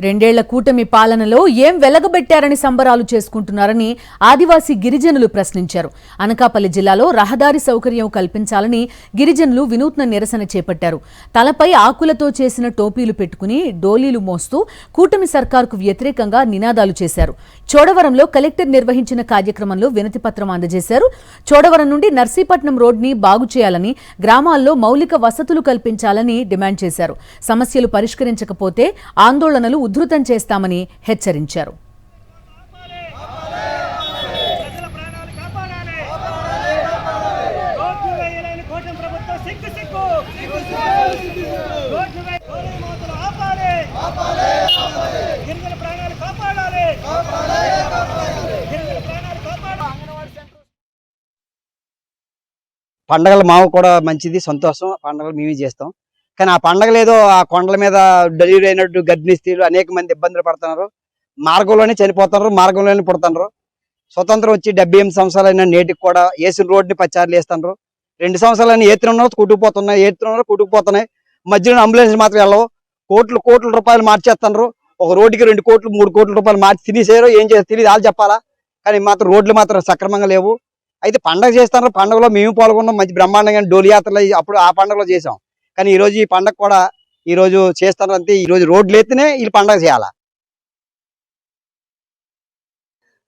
రెండేళ్ల కూటమి పాలనలో ఏం వెలగబెట్టారని సంబరాలు చేసుకుంటున్నారని ఆదివాసీ గిరిజనులు ప్రశ్నించారు. అనకాపల్లి జిల్లాలో రహదారి సౌకర్యం కల్పించాలని గిరిజనులు వినూత్న నిరసన చేపట్టారు. తలపై ఆకులతో చేసిన టోపీలు పెట్టుకుని డోలీలు మోస్తూ కూటమి సర్కారుకు వ్యతిరేకంగా నినాదాలు చేశారు. చోడవరంలో కలెక్టర్ నిర్వహించిన కార్యక్రమంలో వినతిపత్రం అందజేశారు. చోడవరం నుండి నర్సీపట్నం రోడ్ని బాగు చేయాలని, గ్రామాల్లో మౌలిక వసతులు కల్పించాలని డిమాండ్ చేశారు. సమస్యలు పరిష్కరించకపోతే ఆందోళనలు ఉధృతం చేస్తామని హెచ్చరించారు. పండగలు మాకు కూడా మంచిది, సంతోషం. పండగలు మేమే చేస్తాం. కానీ ఆ పండగలు ఏదో ఆ కొండల మీద డెలివరీ అయినట్టు గర్భిణీ స్త్రీలు అనేక మంది ఇబ్బందులు పడుతున్నారు. మార్గంలోనే చనిపోతున్నారు, మార్గంలోనే పుడుతున్నారు. స్వతంత్రం వచ్చి 78 సంవత్సరాలైన నేటికి కూడా వేసిన రోడ్ని 10 సార్లు వేస్తున్నారు. 2 సంవత్సరాలైనా ఏతున్నారు, కుట్టుకుపోతున్నాయి. మధ్యలో అంబులెన్స్ మాత్రం వెళ్ళవు. కోట్ల రూపాయలు మార్చేస్తున్నారు. ఒక రోడ్డుకి 2 కోట్లు 3 కోట్ల రూపాయలు మార్చి తినేసారో ఏం చేస్తారు తెలియదు, వాళ్ళు చెప్పాలా. కానీ మాత్రం రోడ్లు మాత్రం సక్రమంగా లేవు. అయితే పండగ చేస్తున్నారు. పండుగలో మేము పాల్గొన్నాం, మంచి బ్రహ్మాండంగా డోలి యాత్రలు అప్పుడు ఆ పండుగలో చేసాం. కానీ ఈ రోజు ఈ పండగ కూడా ఈ రోజు చేస్తున్నారు. అంతే, ఈ రోజు రోడ్లు ఎత్తినే వీళ్ళు పండగ చేయాలా.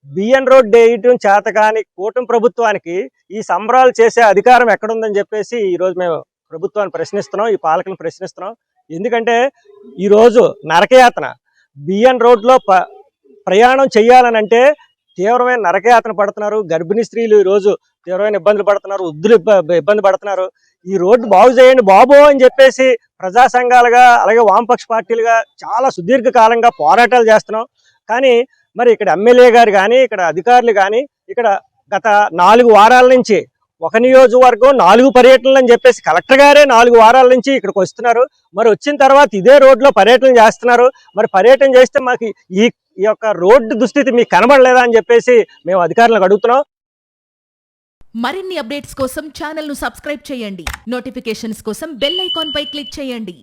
బిఎన్ రోడ్ వేయటం చేత కాని కూటమి ప్రభుత్వానికి ఈ సంబరాలు చేసే అధికారం ఎక్కడుందని చెప్పేసి ఈ రోజు మేము ప్రభుత్వాన్ని ప్రశ్నిస్తున్నాం, ఈ పాలకులను ప్రశ్నిస్తున్నాం. ఎందుకంటే ఈరోజు నరకయాతన బిఎన్ రోడ్లో ప్రయాణం చేయాలనంటే తీవ్రమైన నరకయాతన పడుతున్నారు. గర్భిణీ స్త్రీలు ఈరోజు తీవ్రమైన ఇబ్బందులు పడుతున్నారు, వృద్ధులు ఇబ్బంది పడుతున్నారు. ఈ రోడ్డు బాగు చేయండి బాబు అని చెప్పేసి ప్రజా సంఘాలుగా అలాగే వామపక్ష పార్టీలుగా చాలా సుదీర్ఘకాలంగా పోరాటాలు చేస్తున్నాం. కానీ మరి ఇక్కడ ఎమ్మెల్యే గారు కానీ ఇక్కడ అధికారులు కానీ ఇక్కడ గత 4 వారాల నుంచి ఒక నియోజకవర్గం 4 పర్యటనలు అని చెప్పేసి కలెక్టర్ గారే 4 వారాల నుంచి ఇక్కడికి వస్తున్నారు. మరి వచ్చిన తర్వాత ఇదే రోడ్లో పర్యటన చేస్తున్నారు. మరి పర్యటన చేస్తే మాకు ఈ యొక్క రోడ్డు దుస్థితి మీకు కనబడలేదా అని చెప్పేసి మేము అధికారులకు అడుగుతున్నాం. మరిన్ని అప్డేట్స్ కోసం ఛానల్ ను సబ్స్క్రైబ్ చేయండి. నోటిఫికేషన్స్ కోసం బెల్ ఐకాన్ పై క్లిక్ చేయండి.